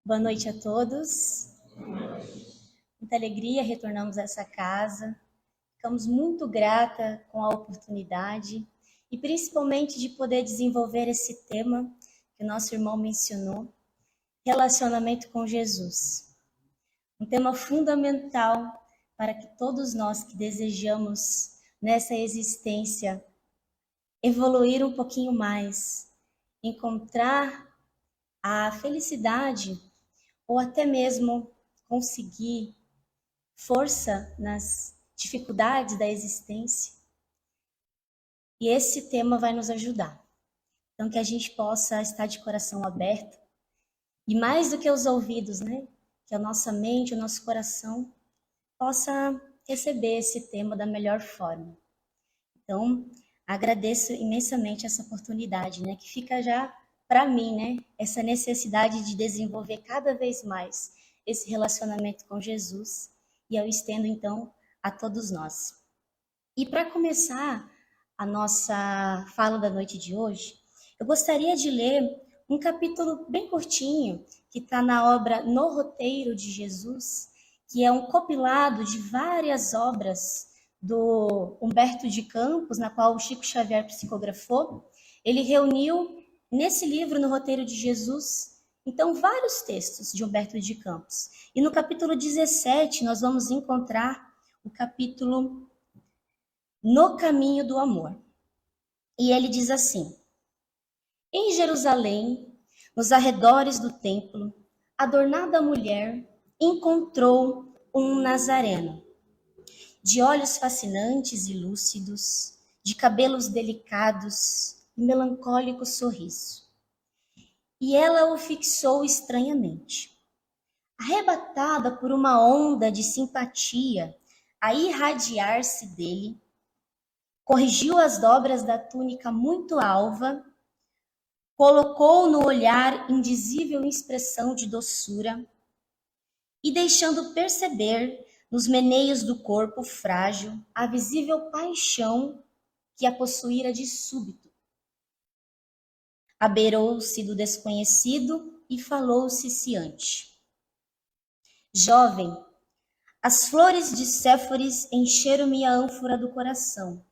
Boa noite a todos. Muita alegria retornamos a essa casa. Ficamos muito grata com a oportunidade e principalmente de poder desenvolver esse tema que o nosso irmão mencionou, relacionamento com Jesus. Um tema fundamental para que todos nós que desejamos nessa existência evoluir um pouquinho mais, encontrar a felicidade ou até mesmo conseguir força nas dificuldades da existência. E esse tema vai nos ajudar. Então, que a gente possa estar de coração aberto e mais do que os ouvidos, né? Que a nossa mente, o nosso coração possa receber esse tema da melhor forma. Então, agradeço imensamente essa oportunidade, né? Que fica já para mim, né? Essa necessidade de desenvolver cada vez mais esse relacionamento com Jesus. E eu estendo, então, a todos nós. E para começar a nossa fala da noite de hoje, eu gostaria de ler um capítulo bem curtinho, que está na obra No Roteiro de Jesus, que é um compilado de várias obras do Humberto de Campos, na qual o Chico Xavier psicografou. Ele reuniu nesse livro, No Roteiro de Jesus, então, vários textos de Humberto de Campos. E no capítulo 17, nós vamos encontrar o capítulo No Caminho do Amor. E ele diz assim: Em Jerusalém, nos arredores do templo, adornada mulher encontrou um nazareno, de olhos fascinantes e lúcidos, de cabelos delicados e melancólico sorriso. E ela o fixou estranhamente. Arrebatada por uma onda de simpatia a irradiar-se dele, corrigiu as dobras da túnica muito alva, colocou no olhar indizível expressão de doçura e, deixando perceber nos meneios do corpo frágil a visível paixão que a possuíra de súbito, abeirou-se do desconhecido e falou-se ciante. Jovem, as flores de Séforis encheram-me a ânfora do coração,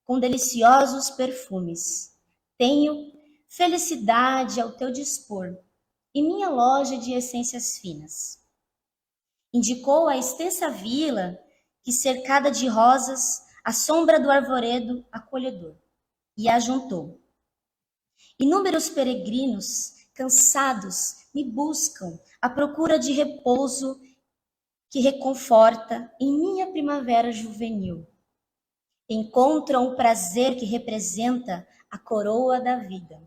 com deliciosos perfumes. Tenho felicidade ao teu dispor, e minha loja de essências finas. Indicou a extensa vila, que cercada de rosas, à sombra do arvoredo acolhedor, e ajuntou. Inúmeros peregrinos, cansados, me buscam à procura de repouso que reconforta em minha primavera juvenil. Encontram o prazer que representa a coroa da vida.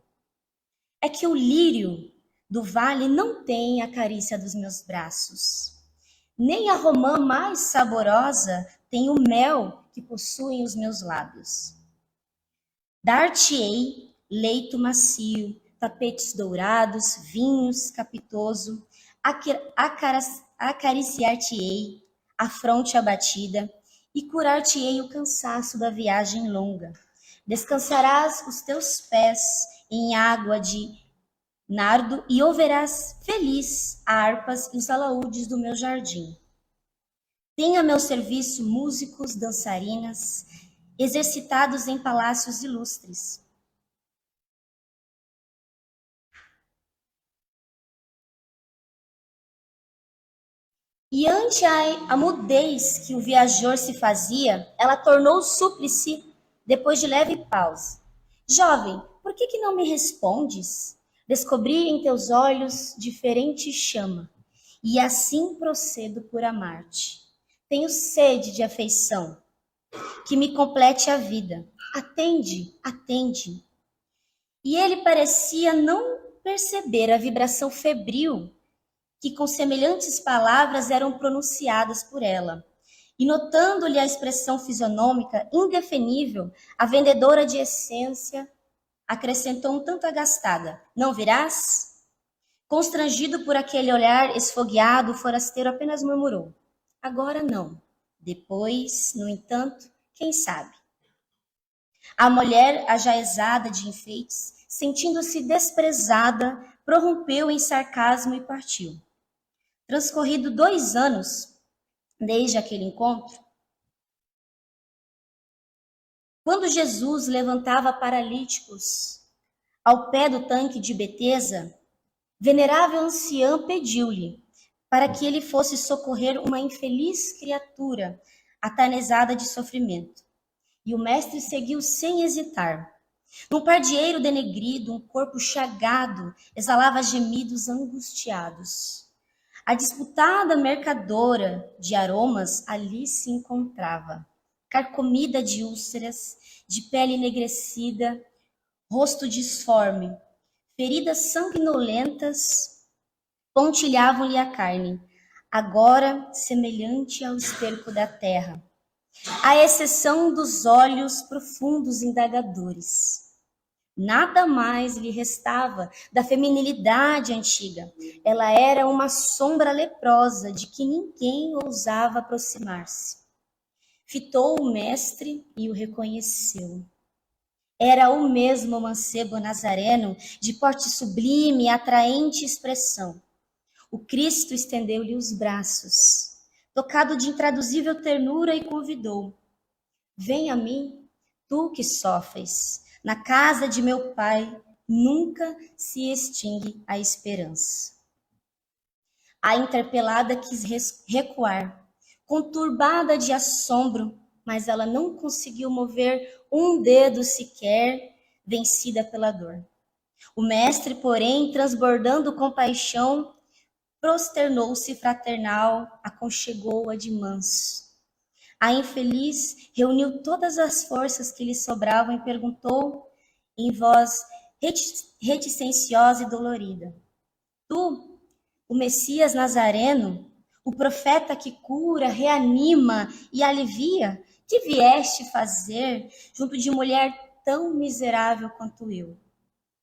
É que o lírio do vale não tem a carícia dos meus braços, nem a romã mais saborosa tem o mel que possuem os meus lábios. Dar-te-ei leito macio, tapetes dourados, vinhos capitoso, acariciar-te-ei a fronte abatida e curar-te-ei o cansaço da viagem longa. Descansarás os teus pés em água de nardo e ouvirás feliz harpas e os alaúdes do meu jardim. Tenho a meu serviço músicos, dançarinas, exercitados em palácios ilustres. E ante a mudez que o viajor se fazia, ela tornou súplice depois de leve pausa. Jovem, por que não me respondes? Descobri em teus olhos diferente chama, e assim procedo por amar-te. Tenho sede de afeição, que me complete a vida. Atende, atende. E ele parecia não perceber a vibração febril que com semelhantes palavras eram pronunciadas por ela. E notando-lhe a expressão fisionômica indefinível, a vendedora de essência acrescentou um tanto agastada: Não virás? Constrangido por aquele olhar esfogueado, o forasteiro apenas murmurou: Agora não. Depois, no entanto, quem sabe? A mulher, ajaezada de enfeites, sentindo-se desprezada, prorrompeu em sarcasmo e partiu. Transcorrido 2 anos desde aquele encontro, quando Jesus levantava paralíticos ao pé do tanque de Betesda, venerável anciã pediu-lhe para que ele fosse socorrer uma infeliz criatura atanezada de sofrimento. E o mestre seguiu sem hesitar. Num pardieiro denegrido, um corpo chagado exalava gemidos angustiados. A disputada mercadora de aromas ali se encontrava, carcomida de úlceras, de pele enegrecida, rosto disforme, feridas sanguinolentas pontilhavam-lhe a carne, agora semelhante ao esterco da terra, à exceção dos olhos profundos indagadores. Nada mais lhe restava da feminilidade antiga. Ela era uma sombra leprosa de que ninguém ousava aproximar-se. Fitou o mestre e o reconheceu. Era o mesmo mancebo nazareno, de porte sublime e atraente expressão. O Cristo estendeu-lhe os braços, tocado de intraduzível ternura, e convidou: vem a mim, tu que sofres. Na casa de meu Pai nunca se extingue a esperança. A interpelada quis recuar, conturbada de assombro, mas ela não conseguiu mover um dedo sequer, vencida pela dor. O mestre, porém, transbordando compaixão, prosternou-se fraternal, aconchegou-a de manso. A infeliz reuniu todas as forças que lhe sobravam e perguntou, em voz reticenciosa e dolorida: tu, o Messias Nazareno, o profeta que cura, reanima e alivia, que vieste fazer junto de mulher tão miserável quanto eu?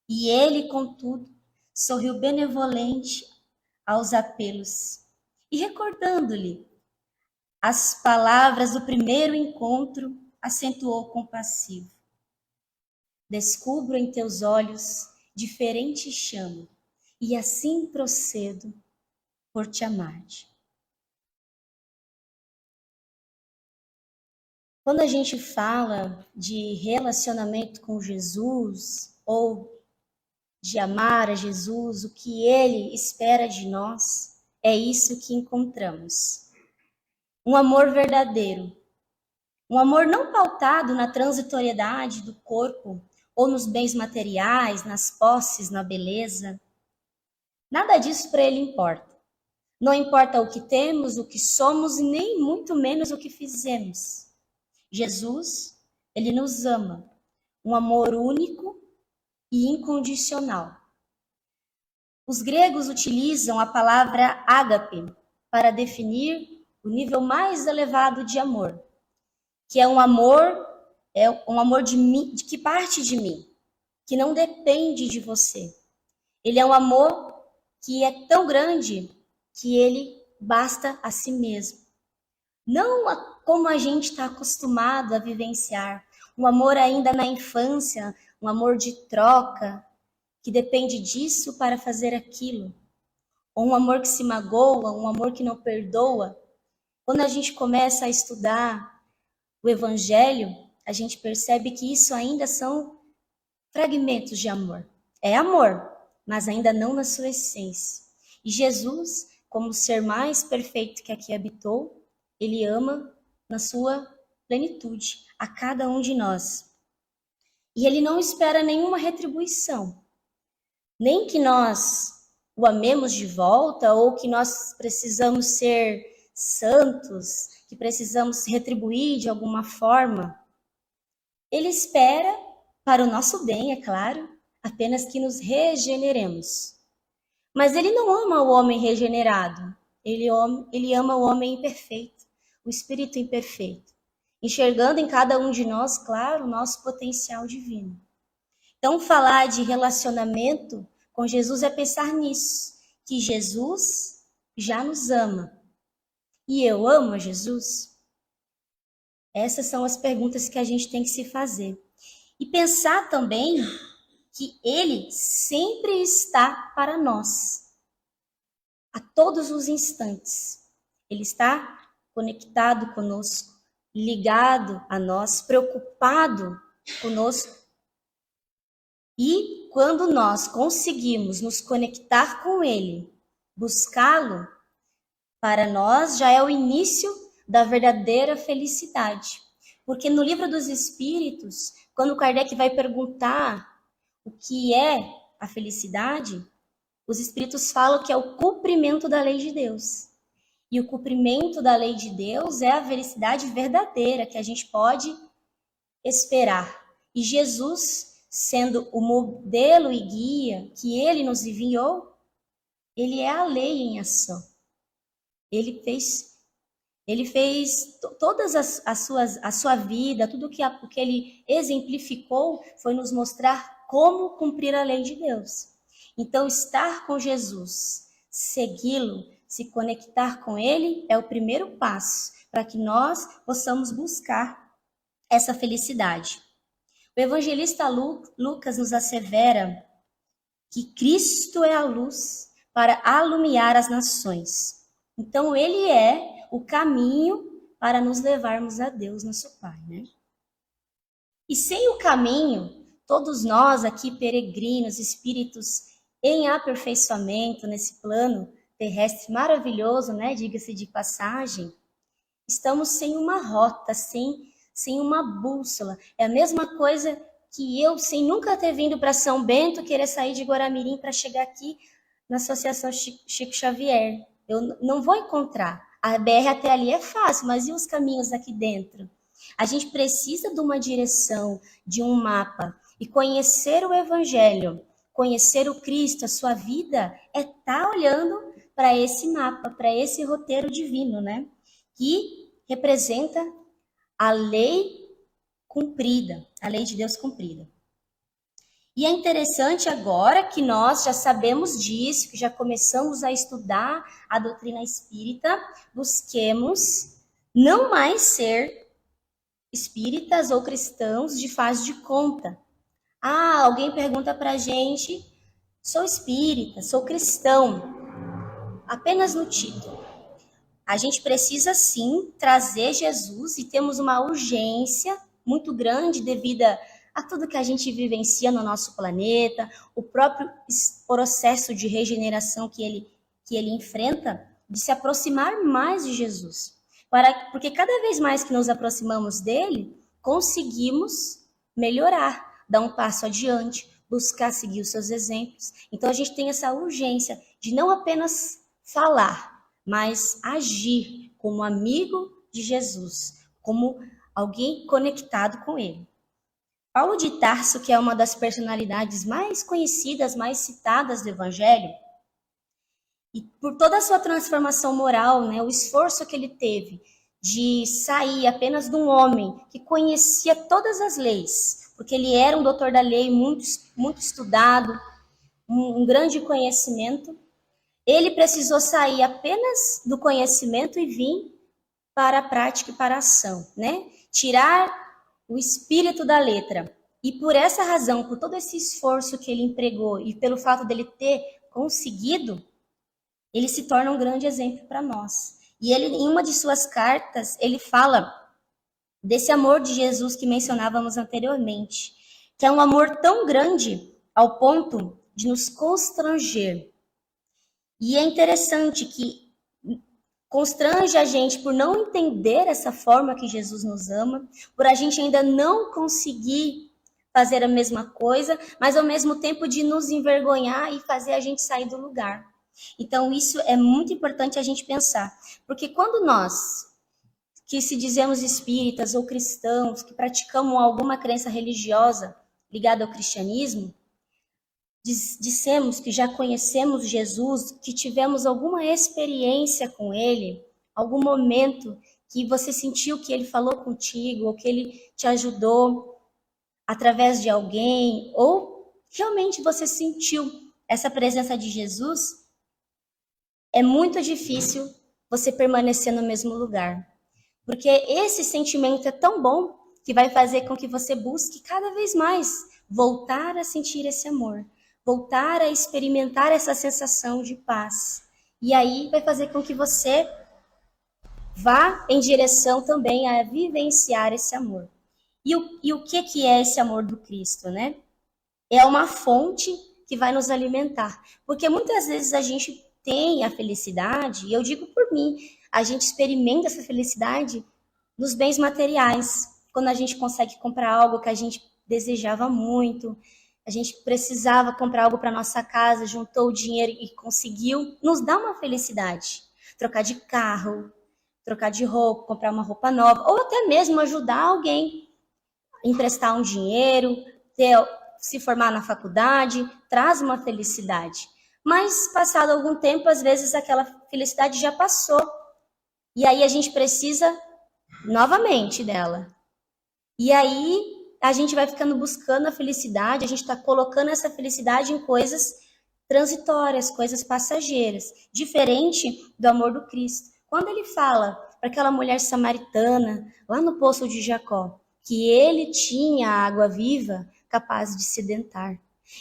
E ele, contudo, sorriu benevolente aos apelos e, recordando-lhe as palavras do primeiro encontro, acentuou compassivo: descubro em teus olhos diferente chama, e assim procedo por te amar-te. Quando a gente fala de relacionamento com Jesus, ou de amar a Jesus, o que ele espera de nós, é isso que encontramos. Um amor verdadeiro. Um amor não pautado na transitoriedade do corpo ou nos bens materiais, nas posses, na beleza. Nada disso para ele importa. Não importa o que temos, o que somos e nem muito menos o que fizemos. Jesus, ele nos ama. Um amor único e incondicional. Os gregos utilizam a palavra ágape para definir o nível mais elevado de amor, que é um amor de mim, de que parte de mim, que não depende de você. Ele é um amor que é tão grande que ele basta a si mesmo. Não como a gente está acostumado a vivenciar, um amor ainda na infância, um amor de troca, que depende disso para fazer aquilo. Ou um amor que se magoa, um amor que não perdoa. Quando a gente começa a estudar o Evangelho, a gente percebe que isso ainda são fragmentos de amor. É amor, mas ainda não na sua essência. E Jesus, como o ser mais perfeito que aqui habitou, ele ama na sua plenitude a cada um de nós. E ele não espera nenhuma retribuição. Nem que nós o amemos de volta ou que nós precisamos ser santos, que precisamos retribuir de alguma forma. Ele espera, para o nosso bem, é claro, apenas que nos regeneremos. Mas ele não ama o homem regenerado, ele ama o homem imperfeito, o espírito imperfeito, enxergando em cada um de nós, claro, o nosso potencial divino. Então, falar de relacionamento com Jesus é pensar nisso, que Jesus já nos ama. E eu amo a Jesus? Essas são as perguntas que a gente tem que se fazer. E pensar também que ele sempre está para nós. a todos os instantes. Ele está conectado conosco, ligado a nós, preocupado conosco. E quando nós conseguimos nos conectar com Ele, buscá-lo, para nós já é o início da verdadeira felicidade. Porque no Livro dos Espíritos, quando Kardec vai perguntar o que é a felicidade, os Espíritos falam que é o cumprimento da lei de Deus. E o cumprimento da lei de Deus é a felicidade verdadeira que a gente pode esperar. E Jesus, sendo o modelo e guia que Ele nos enviou, Ele é a lei em ação. Ele fez todas a sua vida, tudo o que ele exemplificou foi nos mostrar como cumprir a lei de Deus. Então, estar com Jesus, segui-lo, se conectar com ele é o primeiro passo para que nós possamos buscar essa felicidade. O evangelista Lucas nos assevera que Cristo é a luz para alumiar as nações. Então, ele é o caminho para nos levarmos a Deus, nosso Pai, né? E sem o caminho, todos nós aqui, peregrinos, espíritos em aperfeiçoamento nesse plano terrestre maravilhoso, né? Diga-se de passagem, estamos sem uma rota, sem uma bússola. É a mesma coisa que eu, sem nunca ter vindo para São Bento, querer sair de Guaramirim para chegar aqui na Associação Chico Xavier. Eu não vou encontrar. A BR até ali é fácil, mas e os caminhos aqui dentro? A gente precisa de uma direção, de um mapa. E conhecer o Evangelho, conhecer o Cristo, a sua vida, é estar olhando para esse mapa, para esse roteiro divino, né? Que representa a lei cumprida, a lei de Deus cumprida. E é interessante agora que nós já sabemos disso, que já começamos a estudar a doutrina espírita, busquemos não mais ser espíritas ou cristãos de faz de conta. Ah, alguém pergunta pra gente, sou espírita, sou cristão, apenas no título. A gente precisa sim trazer Jesus e temos uma urgência muito grande devido a tudo que a gente vivencia no nosso planeta, o próprio processo de regeneração que ele enfrenta, de se aproximar mais de Jesus. Porque cada vez mais que nos aproximamos dele, conseguimos melhorar, dar um passo adiante, buscar seguir os seus exemplos. Então a gente tem essa urgência de não apenas falar, mas agir como amigo de Jesus, como alguém conectado com ele. Paulo de Tarso, que é uma das personalidades mais conhecidas, mais citadas do Evangelho, e por toda a sua transformação moral, né, o esforço que ele teve de sair apenas de um homem que conhecia todas as leis, porque ele era um doutor da lei, muito estudado, um grande conhecimento, ele precisou sair apenas do conhecimento e vir para a prática e para a ação, né? Tirar o espírito da letra. E por essa razão, por todo esse esforço que ele empregou e pelo fato dele ter conseguido, ele se torna um grande exemplo para nós. E ele, em uma de suas cartas, ele fala desse amor de Jesus que mencionávamos anteriormente, que é um amor tão grande ao ponto de nos constranger. E é interessante que constrange a gente por não entender essa forma que Jesus nos ama, por a gente ainda não conseguir fazer a mesma coisa, mas ao mesmo tempo de nos envergonhar e fazer a gente sair do lugar. Então isso é muito importante a gente pensar, porque quando nós, que se dizemos espíritas ou cristãos, que praticamos alguma crença religiosa ligada ao cristianismo, dissemos que já conhecemos Jesus, que tivemos alguma experiência com ele, algum momento que você sentiu que ele falou contigo, ou que ele te ajudou através de alguém, ou realmente você sentiu essa presença de Jesus, é muito difícil você permanecer no mesmo lugar. Porque esse sentimento é tão bom que vai fazer com que você busque cada vez mais voltar a sentir esse amor, voltar a experimentar essa sensação de paz. E aí vai fazer com que você vá em direção também a vivenciar esse amor. E o que é esse amor do Cristo, né? É uma fonte que vai nos alimentar. Porque muitas vezes a gente tem a felicidade, e eu digo por mim, a gente experimenta essa felicidade nos bens materiais. Quando a gente consegue comprar algo que a gente desejava muito, a gente precisava comprar algo para nossa casa, juntou o dinheiro e conseguiu, nos dá uma felicidade. Trocar de carro, trocar de roupa, comprar uma roupa nova, ou até mesmo ajudar alguém, emprestar um dinheiro, se formar na faculdade, traz uma felicidade. Mas, passado algum tempo, às vezes aquela felicidade já passou. E aí a gente precisa novamente dela. E aí a gente vai ficando buscando a felicidade, a gente está colocando essa felicidade em coisas transitórias, coisas passageiras, diferente do amor do Cristo. Quando ele fala para aquela mulher samaritana, lá no poço de Jacó, que ele tinha água viva capaz de sedentar.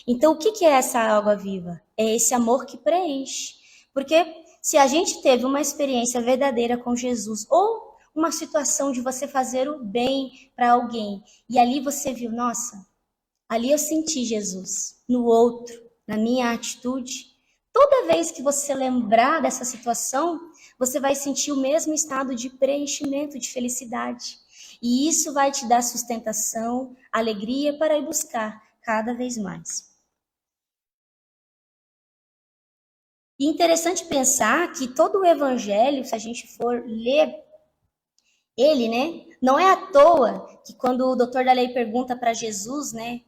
Então, o que é essa água viva? É esse amor que preenche. Porque se a gente teve uma experiência verdadeira com Jesus, ou uma situação de você fazer o bem para alguém, e ali você viu, nossa, ali eu senti Jesus, no outro, na minha atitude. Toda vez que você lembrar dessa situação, você vai sentir o mesmo estado de preenchimento, de felicidade. E isso vai te dar sustentação, alegria para ir buscar cada vez mais. E interessante pensar que todo o evangelho, se a gente for ler ele, né, não é à toa que quando o doutor da lei pergunta para Jesus, né,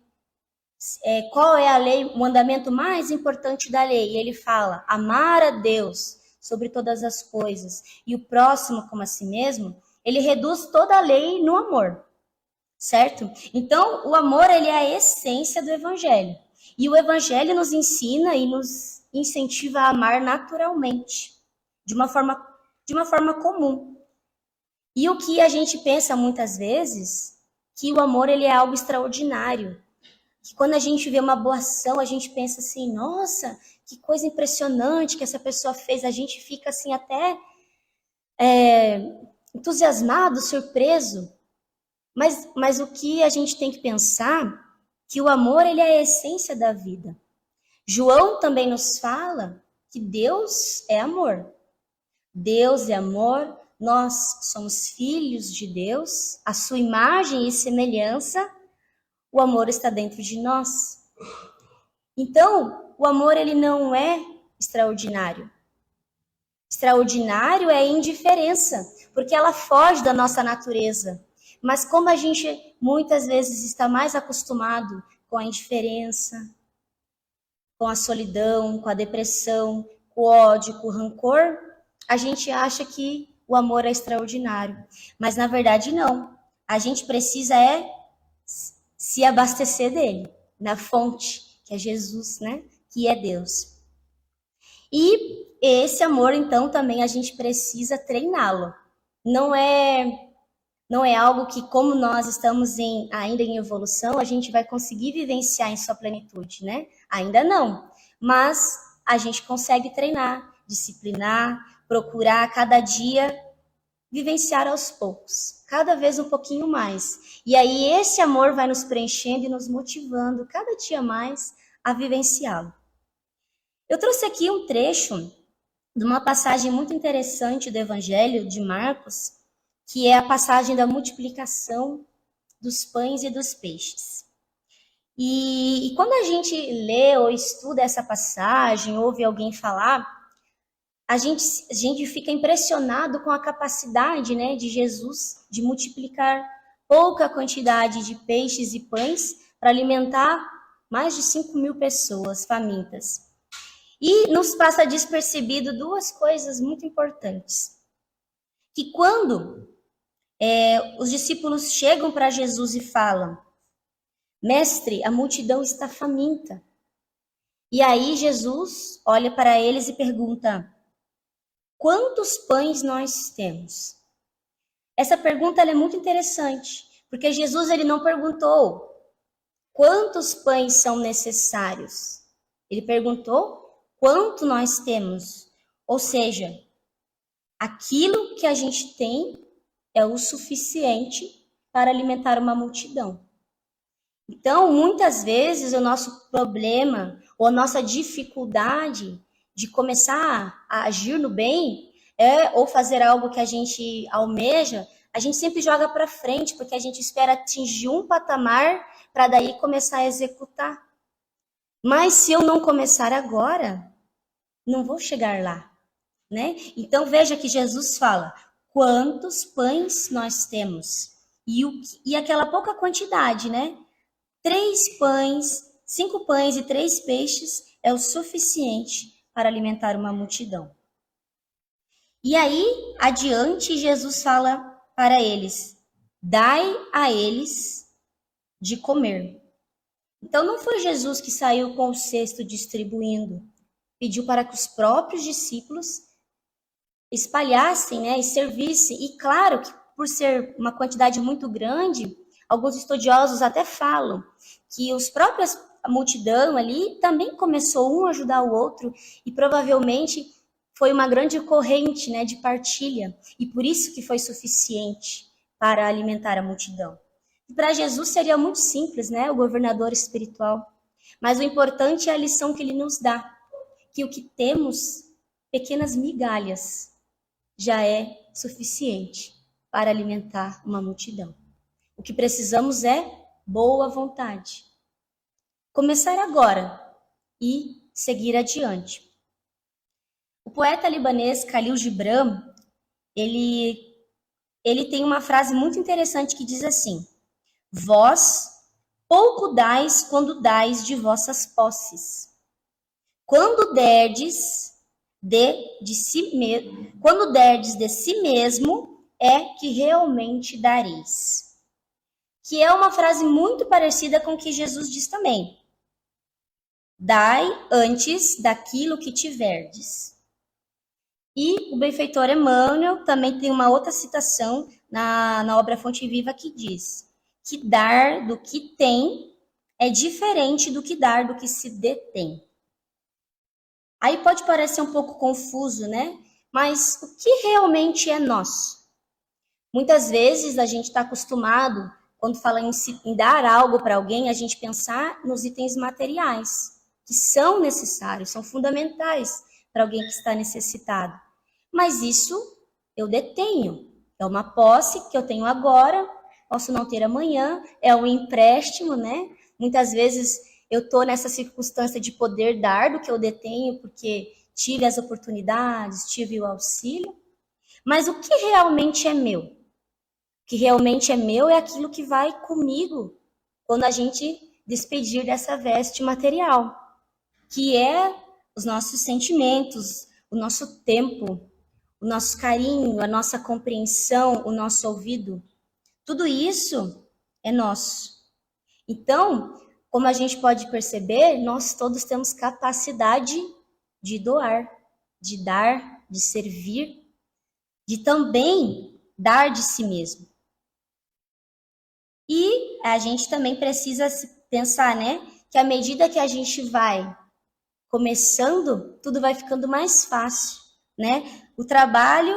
qual é a lei, o mandamento mais importante da lei? E ele fala: amar a Deus sobre todas as coisas e o próximo como a si mesmo. Ele reduz toda a lei no amor, certo? Então, o amor, ele é a essência do evangelho. E o evangelho nos ensina e nos incentiva a amar naturalmente, de uma forma comum. E o que a gente pensa muitas vezes, que o amor, ele é algo extraordinário. Que quando a gente vê uma boa ação, a gente pensa assim, nossa, que coisa impressionante que essa pessoa fez. A gente fica assim até entusiasmado, surpreso. Mas o que a gente tem que pensar, que o amor, ele é a essência da vida. João também nos fala que Deus é amor. Deus é amor, nós somos filhos de Deus, a sua imagem e semelhança, o amor está dentro de nós. Então, o amor, ele não é extraordinário. Extraordinário é a indiferença, porque ela foge da nossa natureza. Mas como a gente muitas vezes está mais acostumado com a indiferença, com a solidão, com a depressão, com o ódio, com o rancor, a gente acha que o amor é extraordinário. Mas na verdade não. A gente precisa se abastecer dele, na fonte, que é Jesus, né? Que é Deus. E esse amor, então, também a gente precisa treiná-lo. Não é algo que, como nós estamos ainda em evolução, a gente vai conseguir vivenciar em sua plenitude, né? Ainda não. Mas a gente consegue treinar, disciplinar, procurar cada dia vivenciar aos poucos, cada vez um pouquinho mais. E aí esse amor vai nos preenchendo e nos motivando cada dia mais a vivenciá-lo. Eu trouxe aqui um trecho de uma passagem muito interessante do Evangelho de Marcos, que é a passagem da multiplicação dos pães e dos peixes. E quando a gente lê ou estuda essa passagem, ouve alguém falar, a gente fica impressionado com a capacidade, né, de Jesus de multiplicar pouca quantidade de peixes e pães para alimentar mais de 5.000 pessoas famintas. E nos passa despercebido duas coisas muito importantes. Que quando os discípulos chegam para Jesus e falam: Mestre, a multidão está faminta. E aí Jesus olha para eles e pergunta: quantos pães nós temos? Essa pergunta é muito interessante, porque Jesus ele não perguntou quantos pães são necessários. Ele perguntou quanto nós temos. Ou seja, aquilo que a gente tem é o suficiente para alimentar uma multidão. Então, muitas vezes, o nosso problema ou a nossa dificuldade de começar a agir no bem ou fazer algo que a gente almeja, a gente sempre joga para frente, porque a gente espera atingir um patamar para daí começar a executar. Mas se eu não começar agora, não vou chegar lá, né? Então veja que Jesus fala: quantos pães nós temos? E aquela pouca quantidade, né? 3 pães, 5 pães e 3 peixes é o suficiente para alimentar uma multidão. E aí, adiante, Jesus fala para eles: dai a eles de comer. Então não foi Jesus que saiu com o cesto distribuindo. Pediu para que os próprios discípulos espalhassem, né, e servissem. E claro que por ser uma quantidade muito grande, alguns estudiosos até falam que os próprios a multidão ali também começou um a ajudar o outro e provavelmente foi uma grande corrente, né, de partilha, e por isso que foi suficiente para alimentar a multidão. Para Jesus seria muito simples, né, o governador espiritual, mas o importante é a lição que ele nos dá, que o que temos, pequenas migalhas, já é suficiente para alimentar uma multidão. O que precisamos é boa vontade. Começar agora e seguir adiante. O poeta libanês Khalil Gibran, ele tem uma frase muito interessante que diz assim: vós pouco dais quando dais de vossas posses. Quando derdes de si mesmo, é que realmente dareis. Que é uma frase muito parecida com o que Jesus diz também. Dai antes daquilo que tiverdes. E o benfeitor Emmanuel também tem uma outra citação na obra Fonte Viva que diz que dar do que tem é diferente do que dar do que se detém. Aí pode parecer um pouco confuso, né? Mas o que realmente é nosso? Muitas vezes a gente está acostumado, quando fala em dar algo para alguém, a gente pensar nos itens materiais, que são necessários, são fundamentais para alguém que está necessitado. Mas isso eu detenho. É uma posse que eu tenho agora, posso não ter amanhã, é um empréstimo, né? Muitas vezes eu estou nessa circunstância de poder dar do que eu detenho, porque tive as oportunidades, tive o auxílio. Mas o que realmente é meu? O que realmente é meu é aquilo que vai comigo quando a gente despedir dessa veste material, que é os nossos sentimentos, o nosso tempo, o nosso carinho, a nossa compreensão, o nosso ouvido. Tudo isso é nosso. Então, como a gente pode perceber, nós todos temos capacidade de doar, de dar, de servir, de também dar de si mesmo. E a gente também precisa pensar, né, que à medida que a gente vai começando, tudo vai ficando mais fácil, né? O trabalho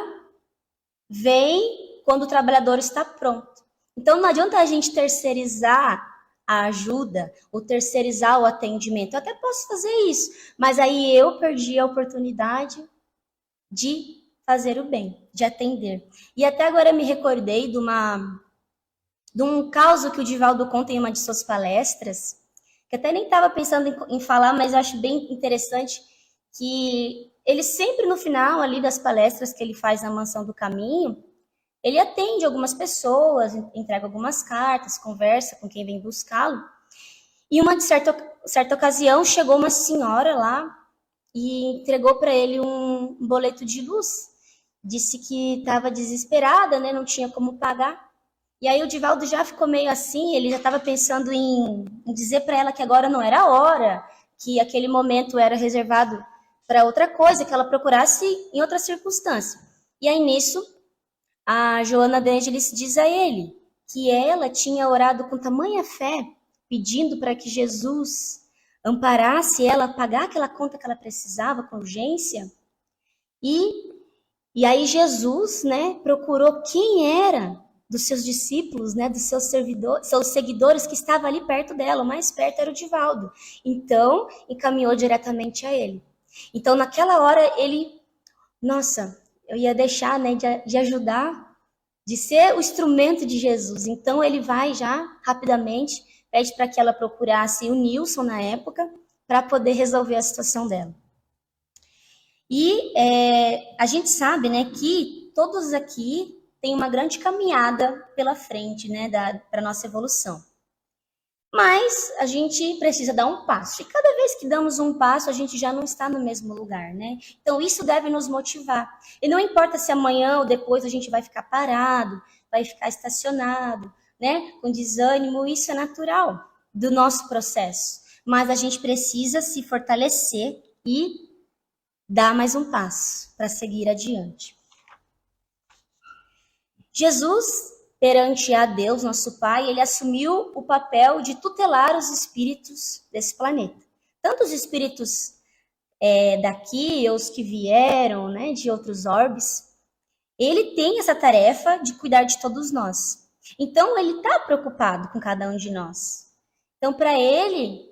vem quando o trabalhador está pronto. Então não adianta a gente terceirizar a ajuda ou terceirizar o atendimento. Eu até posso fazer isso, mas aí eu perdi a oportunidade de fazer o bem, de atender. E até agora eu me recordei de um caso que o Divaldo conta em uma de suas palestras, que até nem estava pensando em falar, mas eu acho bem interessante, que ele sempre no final ali das palestras que ele faz na Mansão do Caminho, ele atende algumas pessoas, entrega algumas cartas, conversa com quem vem buscá-lo. E uma certa ocasião chegou uma senhora lá e entregou para ele um boleto de luz. Disse que estava desesperada, né, não tinha como pagar. E aí o Divaldo já ficou meio assim, ele já estava pensando em dizer para ela que agora não era a hora, que aquele momento era reservado para outra coisa, que ela procurasse em outra circunstância. E aí nisso, a Joana de Ângeles diz a ele que ela tinha orado com tamanha fé, pedindo para que Jesus amparasse ela a pagar aquela conta que ela precisava com urgência, E aí Jesus, né, procurou quem era dos seus discípulos, né, dos seus seguidores que estava ali perto dela. O mais perto era o Divaldo. Então, encaminhou diretamente a ele. Então, naquela hora, ele, nossa, eu ia deixar, né, de ajudar, de ser o instrumento de Jesus. Então, ele vai já, rapidamente, pede para que ela procurasse o Nilson na época, para poder resolver a situação dela. E a gente sabe, né, que todos aqui têm uma grande caminhada pela frente, né, para a nossa evolução. Mas a gente precisa dar um passo. E cada vez que damos um passo, a gente já não está no mesmo lugar, né? Então isso deve nos motivar. E não importa se amanhã ou depois a gente vai ficar parado, vai ficar estacionado, né? Com desânimo, isso é natural do nosso processo. Mas a gente precisa se fortalecer e dar mais um passo para seguir adiante. Jesus, perante a Deus, nosso Pai, ele assumiu o papel de tutelar os espíritos desse planeta. Tanto os espíritos daqui, os que vieram, né, de outros orbes, ele tem essa tarefa de cuidar de todos nós. Então, ele está preocupado com cada um de nós. Então, para ele,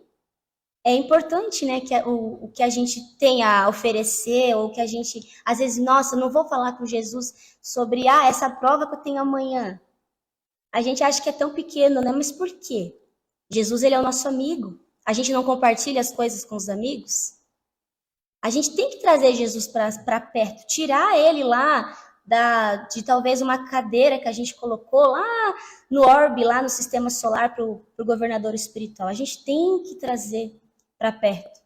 é importante, né, que o que a gente tem a oferecer, ou que a gente, às vezes, nossa, não vou falar com Jesus sobre, essa prova que eu tenho amanhã. A gente acha que é tão pequeno, né? Mas por quê? Jesus, ele é o nosso amigo. A gente não compartilha as coisas com os amigos? A gente tem que trazer Jesus para perto, tirar ele lá de talvez uma cadeira que a gente colocou lá no orbe, lá no sistema solar para o governador espiritual. A gente tem que trazer para perto.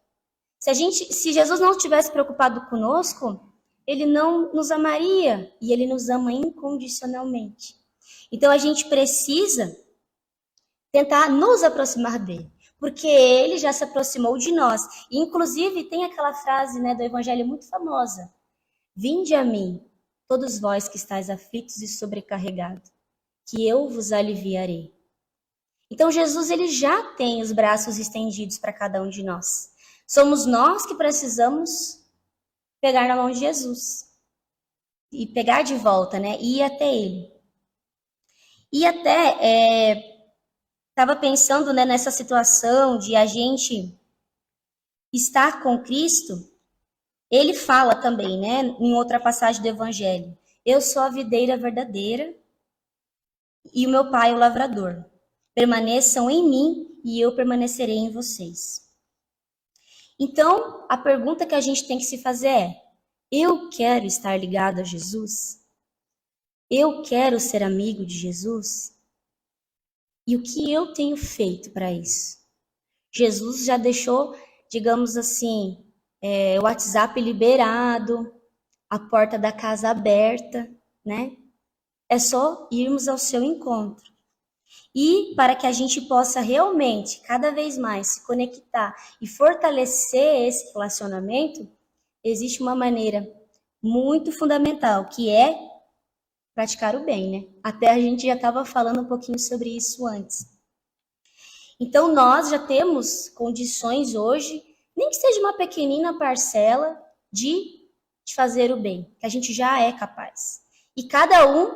Se Jesus não estivesse preocupado conosco, ele não nos amaria e ele nos ama incondicionalmente. Então a gente precisa tentar nos aproximar dele, porque ele já se aproximou de nós. E, inclusive, tem aquela frase, né, do Evangelho muito famosa: vinde a mim, todos vós que estáis aflitos e sobrecarregados, que eu vos aliviarei. Então Jesus, ele já tem os braços estendidos para cada um de nós. Somos nós que precisamos pegar na mão de Jesus e pegar de volta, né, e ir até ele. E até estava pensando, né, nessa situação de a gente estar com Cristo. Ele fala também, né, em outra passagem do Evangelho: eu sou a videira verdadeira e o meu pai é o lavrador. Permaneçam em mim e eu permanecerei em vocês. Então, a pergunta que a gente tem que se fazer é: eu quero estar ligado a Jesus? Eu quero ser amigo de Jesus? E o que eu tenho feito para isso? Jesus já deixou, digamos assim, o WhatsApp liberado, a porta da casa aberta, né? É só irmos ao seu encontro. E para que a gente possa realmente, cada vez mais, se conectar e fortalecer esse relacionamento, existe uma maneira muito fundamental, que é praticar o bem, né? Até a gente já estava falando um pouquinho sobre isso antes. Então, nós já temos condições hoje, nem que seja uma pequenina parcela, de fazer o bem, que a gente já é capaz. E cada um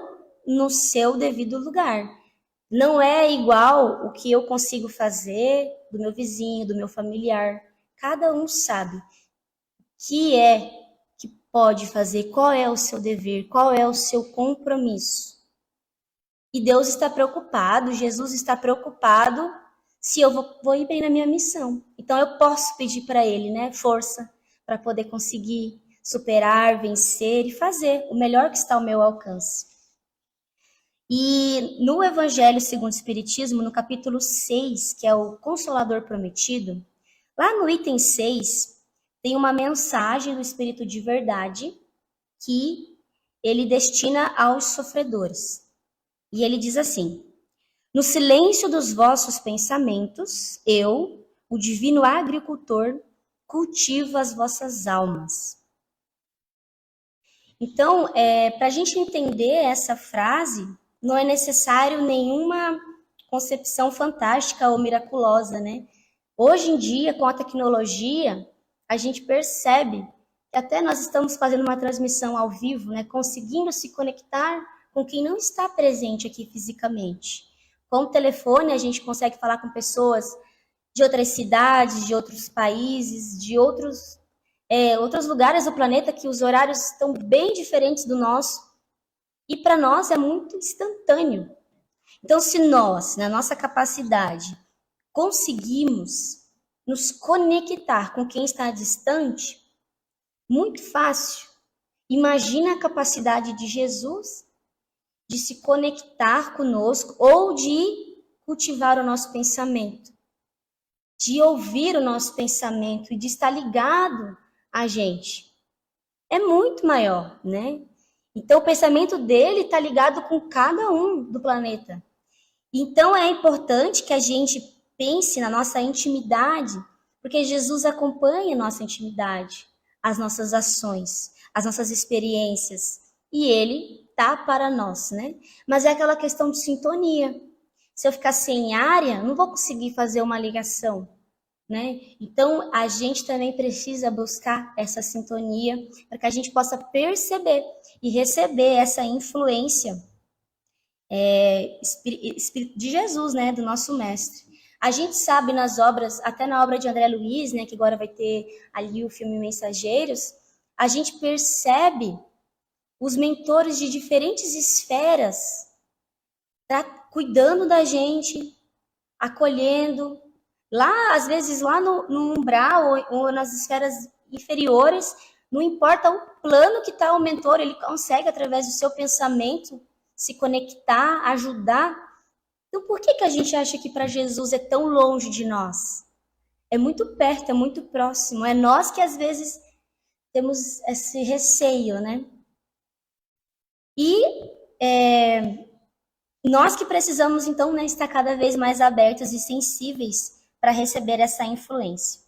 no seu devido lugar. Não é igual o que eu consigo fazer do meu vizinho, do meu familiar. Cada um sabe que pode fazer, qual é o seu dever, qual é o seu compromisso. E Deus está preocupado, Jesus está preocupado se eu vou ir bem na minha missão. Então eu posso pedir para ele, né, força para poder conseguir superar, vencer e fazer o melhor que está ao meu alcance. E no Evangelho segundo o Espiritismo, no capítulo 6, que é o Consolador Prometido, lá no item 6, tem uma mensagem do Espírito de Verdade que ele destina aos sofredores. E ele diz assim: no silêncio dos vossos pensamentos, eu, o divino agricultor, cultivo as vossas almas. Então, para a gente entender essa frase, não é necessário nenhuma concepção fantástica ou miraculosa, né? Hoje em dia, com a tecnologia, a gente percebe E até nós estamos fazendo uma transmissão ao vivo, né, conseguindo se conectar com quem não está presente aqui fisicamente. Com o telefone, a gente consegue falar com pessoas de outras cidades, de outros países, de outros lugares do planeta que os horários estão bem diferentes do nosso. E para nós é muito instantâneo. Então, se nós, na nossa capacidade, conseguimos nos conectar com quem está distante, muito fácil. Imagina a capacidade de Jesus de se conectar conosco ou de cultivar o nosso pensamento, de ouvir o nosso pensamento e de estar ligado a gente. É muito maior, né? Então, o pensamento dele está ligado com cada um do planeta. Então, é importante que a gente pense na nossa intimidade, porque Jesus acompanha a nossa intimidade, as nossas ações, as nossas experiências, e ele tá para nós, né? Mas é aquela questão de sintonia. Se eu ficar sem área, não vou conseguir fazer uma ligação, né? Então, a gente também precisa buscar essa sintonia para que a gente possa perceber e receber essa influência de Jesus, né? Do nosso mestre. A gente sabe nas obras, até na obra de André Luiz, né? Que agora vai ter ali o filme Mensageiros, a gente percebe os mentores de diferentes esferas cuidando da gente, acolhendo, lá, às vezes, lá no umbral ou nas esferas inferiores, não importa o plano que está o mentor, ele consegue, através do seu pensamento, se conectar, ajudar. Então, por que a gente acha que para Jesus é tão longe de nós? É muito perto, é muito próximo. É nós que, às vezes, temos esse receio, né? E nós que precisamos, então, né, estar cada vez mais abertos e sensíveis para receber essa influência.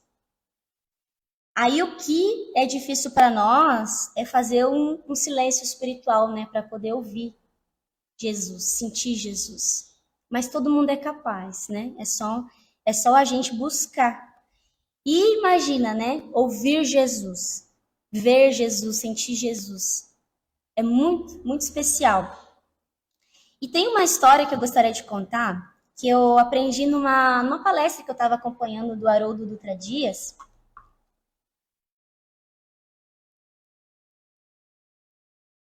Aí o que é difícil para nós é fazer um silêncio espiritual, né, para poder ouvir Jesus, sentir Jesus. Mas todo mundo é capaz, né? É só a gente buscar. E imagina, né, ouvir Jesus, ver Jesus, sentir Jesus. É muito, muito especial. E tem uma história que eu gostaria de contar, que eu aprendi numa palestra que eu estava acompanhando do Haroldo Dutra Dias.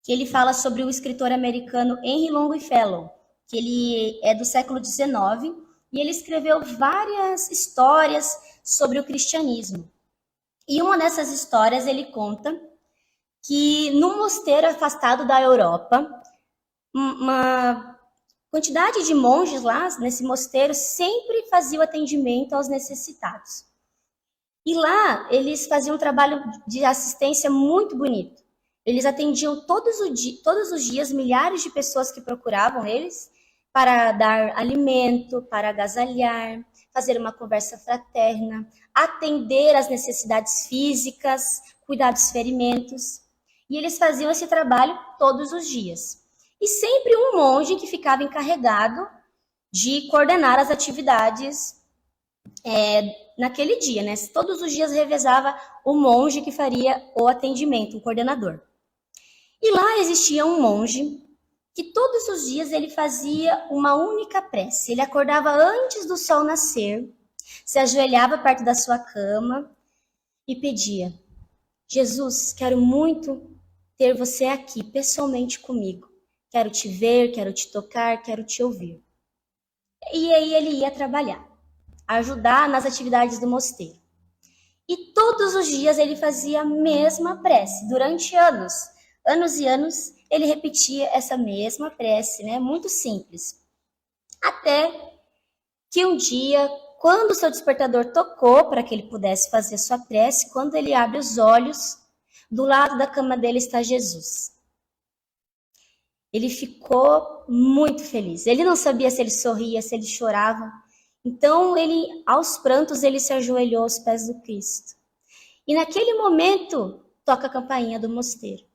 Que ele fala sobre o escritor americano Henry Longfellow, que ele é do século XIX, e ele escreveu várias histórias sobre o cristianismo. E uma dessas histórias ele conta que num mosteiro afastado da Europa, uma quantidade de monges lá nesse mosteiro sempre faziam atendimento aos necessitados. E lá eles faziam um trabalho de assistência muito bonito. Eles atendiam todos os dias milhares de pessoas que procuravam eles para dar alimento, para agasalhar, fazer uma conversa fraterna, atender às necessidades físicas, cuidar dos ferimentos. E eles faziam esse trabalho todos os dias. E sempre um monge que ficava encarregado de coordenar as atividades naquele dia, né? Todos os dias revezava o monge que faria o atendimento, o coordenador. E lá existia um monge que todos os dias ele fazia uma única prece. Ele acordava antes do sol nascer, se ajoelhava perto da sua cama e pedia: Jesus, quero muito ter você aqui, pessoalmente comigo. Quero te ver, quero te tocar, quero te ouvir. E aí ele ia trabalhar, ajudar nas atividades do mosteiro. E todos os dias ele fazia a mesma prece, durante anos. Anos e anos, ele repetia essa mesma prece, né? Muito simples. Até que um dia, quando o seu despertador tocou para que ele pudesse fazer sua prece, quando ele abre os olhos, do lado da cama dele está Jesus. Ele ficou muito feliz. Ele não sabia se ele sorria, se ele chorava. Então, ele, aos prantos, ele se ajoelhou aos pés do Cristo. E naquele momento, toca a campainha do mosteiro.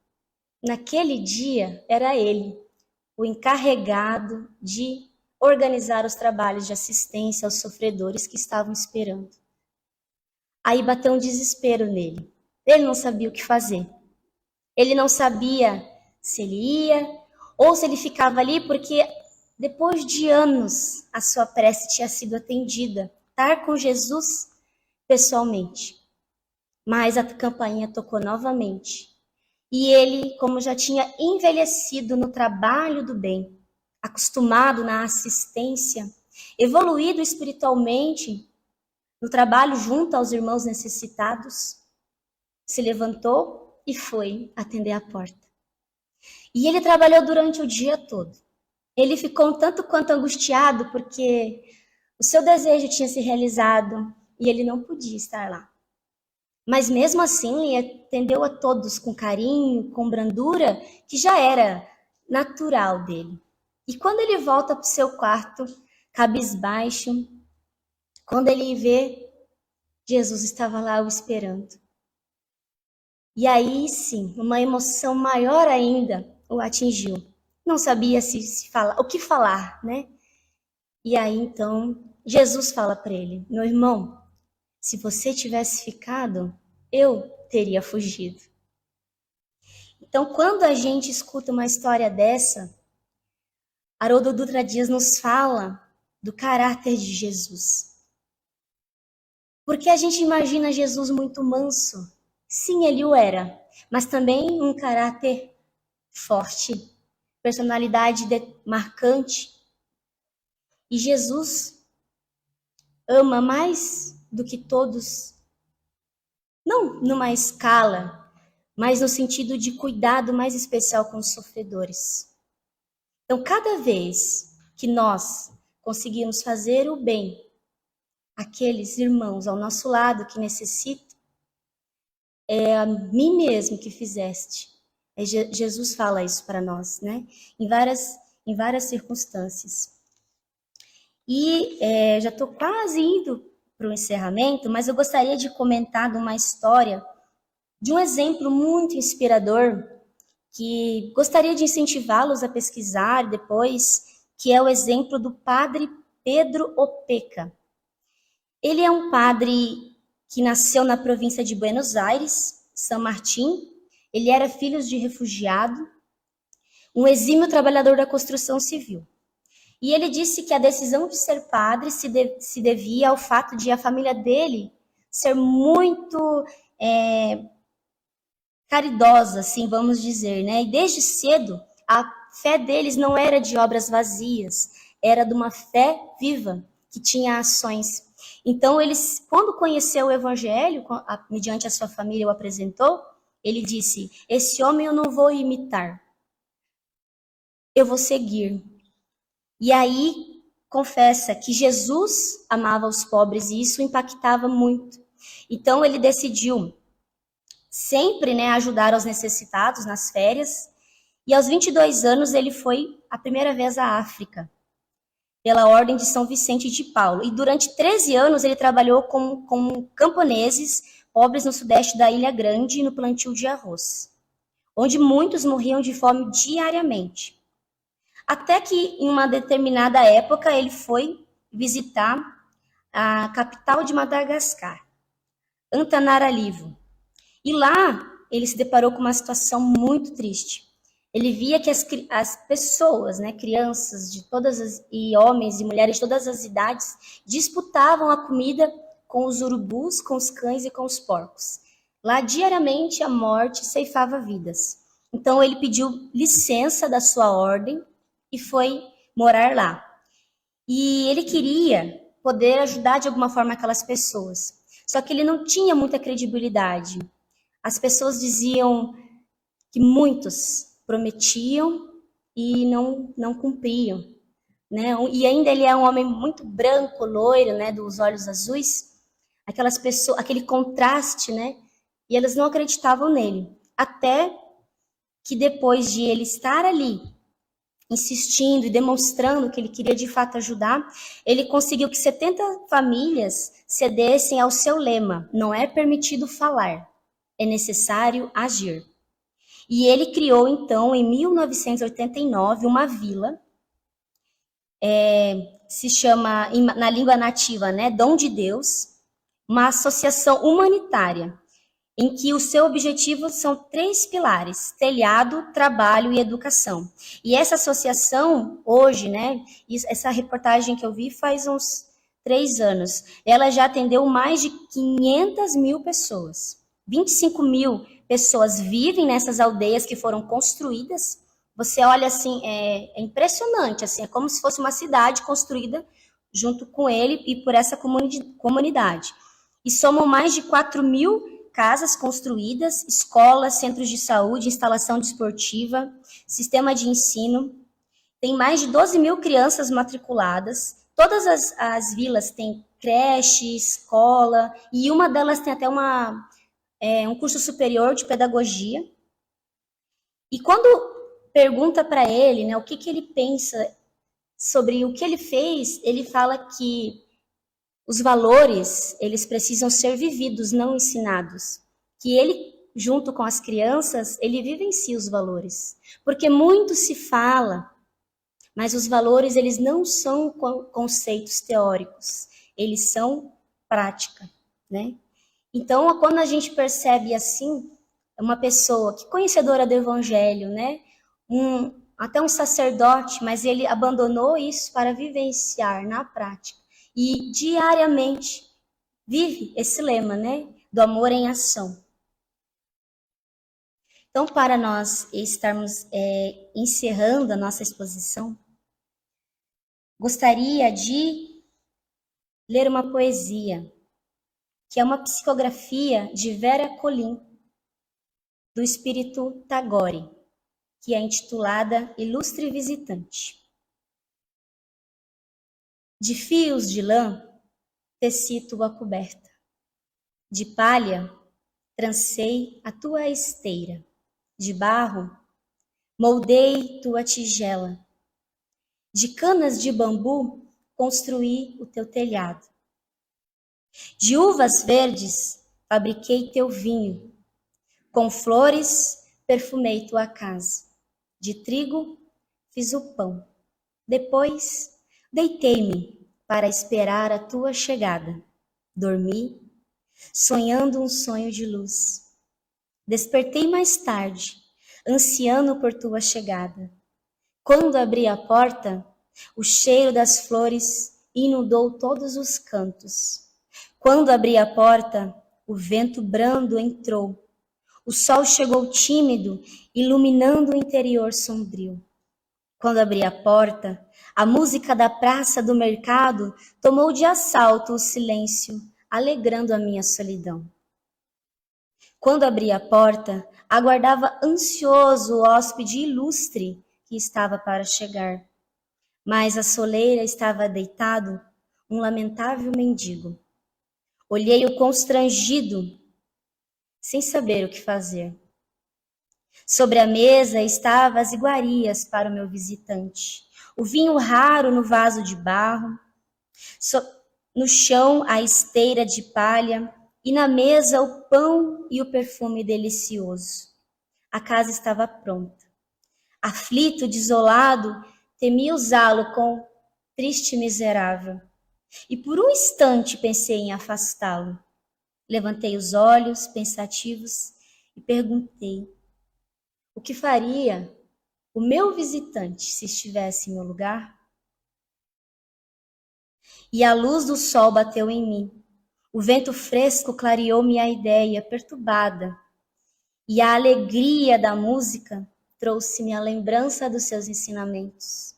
Naquele dia, era ele, o encarregado de organizar os trabalhos de assistência aos sofredores que estavam esperando. Aí bateu um desespero nele. Ele não sabia o que fazer. Ele não sabia se ele ia ou se ele ficava ali, porque depois de anos a sua prece tinha sido atendida. Estar com Jesus pessoalmente. Mas a campainha tocou novamente. E ele, como já tinha envelhecido no trabalho do bem, acostumado na assistência, evoluído espiritualmente no trabalho junto aos irmãos necessitados, se levantou e foi atender a porta. E ele trabalhou durante o dia todo. Ele ficou um tanto quanto angustiado porque o seu desejo tinha se realizado e ele não podia estar lá. Mas mesmo assim, ele atendeu a todos com carinho, com brandura, que já era natural dele. E quando ele volta para o seu quarto, cabisbaixo, quando ele vê, Jesus estava lá o esperando. E aí sim, uma emoção maior ainda o atingiu. Não sabia se falar, o que falar, né? E aí então, Jesus fala para ele: meu irmão, se você tivesse ficado, eu teria fugido. Então, quando a gente escuta uma história dessa, Haroldo Dutra Dias nos fala do caráter de Jesus. Porque a gente imagina Jesus muito manso. Sim, ele o era, mas também um caráter forte, personalidade marcante. E Jesus ama mais do que todos, não numa escala, mas no sentido de cuidado mais especial com os sofredores. Então, cada vez que nós conseguimos fazer o bem àqueles irmãos ao nosso lado que necessitam, é a mim mesmo que fizeste. Jesus fala isso para nós, né? Em várias circunstâncias. E já estou quase indo para o encerramento, mas eu gostaria de comentar de uma história, de um exemplo muito inspirador, que gostaria de incentivá-los a pesquisar depois, que é o exemplo do padre Pedro Opeca. Ele é um padre que nasceu na província de Buenos Aires, São Martim. Ele era filho de refugiado, um exímio trabalhador da construção civil. E ele disse que a decisão de ser padre se devia ao fato de a família dele ser muito caridosa, assim, vamos dizer, né? E desde cedo, a fé deles não era de obras vazias, era de uma fé viva, que tinha ações. Então, eles, quando conheceu o evangelho, mediante a sua família o apresentou, ele disse: esse homem eu não vou imitar, eu vou seguir. E aí, confessa que Jesus amava os pobres e isso impactava muito. Então, ele decidiu sempre, né, ajudar os necessitados nas férias. E aos 22 anos, ele foi a primeira vez à África, pela Ordem de São Vicente de Paulo. E durante 13 anos, ele trabalhou com camponeses pobres no sudeste da Ilha Grande, no plantio de arroz, onde muitos morriam de fome diariamente. Até que, em uma determinada época, ele foi visitar a capital de Madagascar, Antananarivo. E lá, ele se deparou com uma situação muito triste. Ele via que as pessoas, né, crianças e homens e mulheres de todas as idades, disputavam a comida com os urubus, com os cães e com os porcos. Lá, diariamente, a morte ceifava vidas. Então, ele pediu licença da sua ordem e foi morar lá. E ele queria poder ajudar de alguma forma aquelas pessoas. Só que ele não tinha muita credibilidade. As pessoas diziam que muitos prometiam e não cumpriam, né? E ainda ele é um homem muito branco, loiro, né, dos olhos azuis. Aquelas pessoas, aquele contraste, né? E elas não acreditavam nele. Até que depois de ele estar ali, insistindo e demonstrando que ele queria de fato ajudar, ele conseguiu que 70 famílias cedessem ao seu lema: não é permitido falar, é necessário agir. E ele criou, então, em 1989, uma vila, se chama, na língua nativa, né, Dom de Deus, uma associação humanitária. em que o seu objetivo são 3 pilares: telhado, trabalho e educação. E essa associação, hoje, né, essa reportagem que eu vi faz uns 3 anos, ela já atendeu mais de 500 mil pessoas. 25 mil pessoas vivem nessas aldeias que foram construídas. Você olha assim, é impressionante, assim, é como se fosse uma cidade construída junto com ele e por essa comunidade. E somam mais de 4 mil casas construídas, escolas, centros de saúde, instalação desportiva, sistema de ensino. Tem mais de 12 mil crianças matriculadas. Todas as vilas têm creche, escola, e uma delas tem até um curso superior de pedagogia. E quando pergunta para ele, né, o que ele pensa sobre o que ele fez, ele fala que os valores, eles precisam ser vividos, não ensinados. Que ele, junto com as crianças, ele vivencia os valores. Porque muito se fala, mas os valores, eles não são conceitos teóricos, eles são prática, né? Então, quando a gente percebe assim, uma pessoa que conhecedora do evangelho, né? Até um sacerdote, mas ele abandonou isso para vivenciar na prática. E diariamente vive esse lema, né? Do amor em ação. Então, para nós estarmos encerrando a nossa exposição, gostaria de ler uma poesia, que é uma psicografia de Vera Colin, do espírito Tagore, que é intitulada Ilustre Visitante. De fios de lã, teci tua coberta. De palha, trancei a tua esteira. De barro, moldei tua tigela. De canas de bambu, construí o teu telhado. De uvas verdes, fabriquei teu vinho. Com flores, perfumei tua casa. De trigo, fiz o pão. Depois, deitei-me para esperar a tua chegada. Dormi, sonhando um sonho de luz. Despertei mais tarde, ansiando por tua chegada. Quando abri a porta, o cheiro das flores inundou todos os cantos. Quando abri a porta, o vento brando entrou. O sol chegou tímido, iluminando o interior sombrio. Quando abri a porta, a música da praça do mercado tomou de assalto o silêncio, alegrando a minha solidão. Quando abri a porta, aguardava ansioso o hóspede ilustre que estava para chegar. Mas à soleira estava deitado um lamentável mendigo. Olhei-o constrangido, sem saber o que fazer. Sobre a mesa estavam as iguarias para o meu visitante. O vinho raro no vaso de barro, no chão a esteira de palha e na mesa o pão e o perfume delicioso. A casa estava pronta. Aflito, desolado, temi usá-lo com triste miserável. E por um instante pensei em afastá-lo. Levantei os olhos, pensativos, e perguntei: o que faria o meu visitante se estivesse em meu lugar? E a luz do sol bateu em mim. O vento fresco clareou-me a ideia, perturbada. E a alegria da música trouxe-me a lembrança dos seus ensinamentos.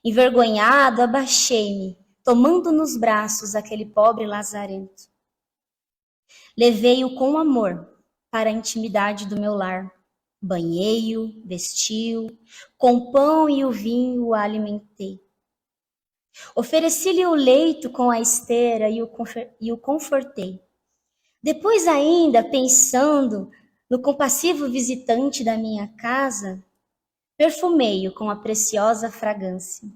Envergonhado, abaixei-me, tomando nos braços aquele pobre lazarento. Levei-o com amor para a intimidade do meu lar. Banhei-o, vesti-o, com o pão e o vinho o alimentei. Ofereci-lhe o leito com a esteira e o confortei. Depois ainda, pensando no compassivo visitante da minha casa, perfumei-o com a preciosa fragrância.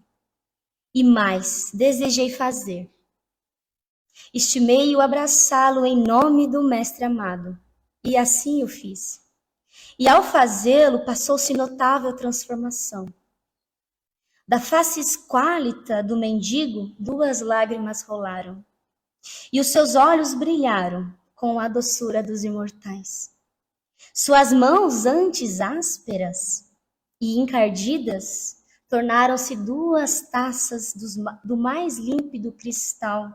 E mais desejei fazer. Estimei-o abraçá-lo em nome do Mestre amado. E assim o fiz. E ao fazê-lo, passou-se notável transformação. Da face esquálita do mendigo, 2 lágrimas rolaram. E os seus olhos brilharam, com a doçura dos imortais. Suas mãos, antes ásperas e encardidas, tornaram-se 2 taças do mais límpido cristal.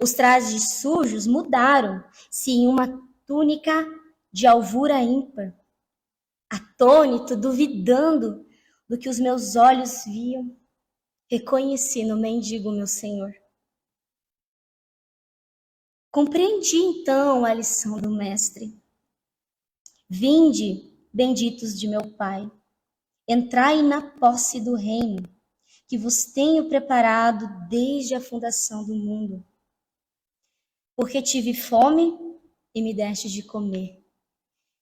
Os trajes sujos mudaram-se em uma túnica de alvura ímpar. Atônito, duvidando do que os meus olhos viam, reconheci no mendigo meu Senhor. Compreendi então a lição do Mestre. Vinde, benditos de meu Pai, entrai na posse do reino que vos tenho preparado desde a fundação do mundo. Porque tive fome e me deste de comer.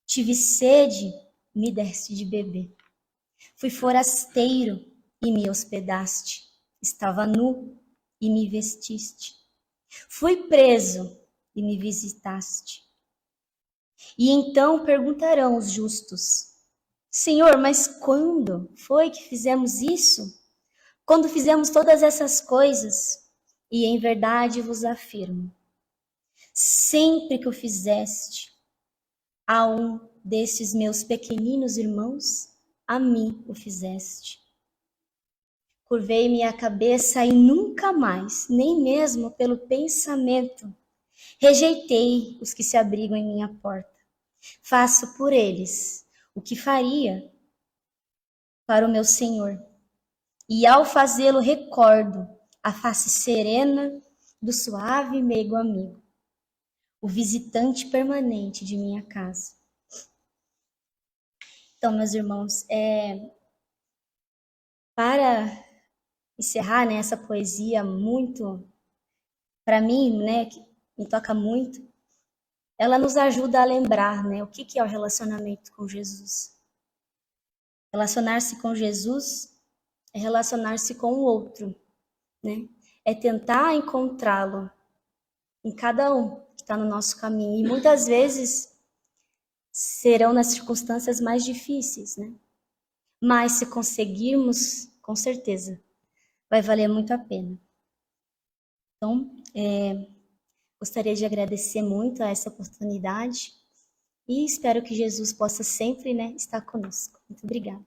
Tive sede, me deste de beber. Fui forasteiro e me hospedaste. Estava nu e me vestiste. Fui preso e me visitaste. E então perguntarão os justos: Senhor, mas quando foi que fizemos isso? Quando fizemos todas essas coisas? E em verdade vos afirmo, sempre que o fizeste a um destes meus pequeninos irmãos, a mim o fizeste. Curvei-me a cabeça e nunca mais, nem mesmo pelo pensamento, rejeitei os que se abrigam em minha porta. Faço por eles o que faria para o meu Senhor. E ao fazê-lo recordo a face serena do suave e meigo amigo, o visitante permanente de minha casa. Então, meus irmãos, para encerrar, né, essa poesia muito, para mim, né, que me toca muito, ela nos ajuda a lembrar, né, o que é o relacionamento com Jesus. Relacionar-se com Jesus é relacionar-se com o outro, né? É tentar encontrá-lo em cada um que está no nosso caminho. E muitas vezes serão nas circunstâncias mais difíceis, né? Mas se conseguirmos, com certeza, vai valer muito a pena. Então, gostaria de agradecer muito a essa oportunidade e espero que Jesus possa sempre, né, estar conosco. Muito obrigada.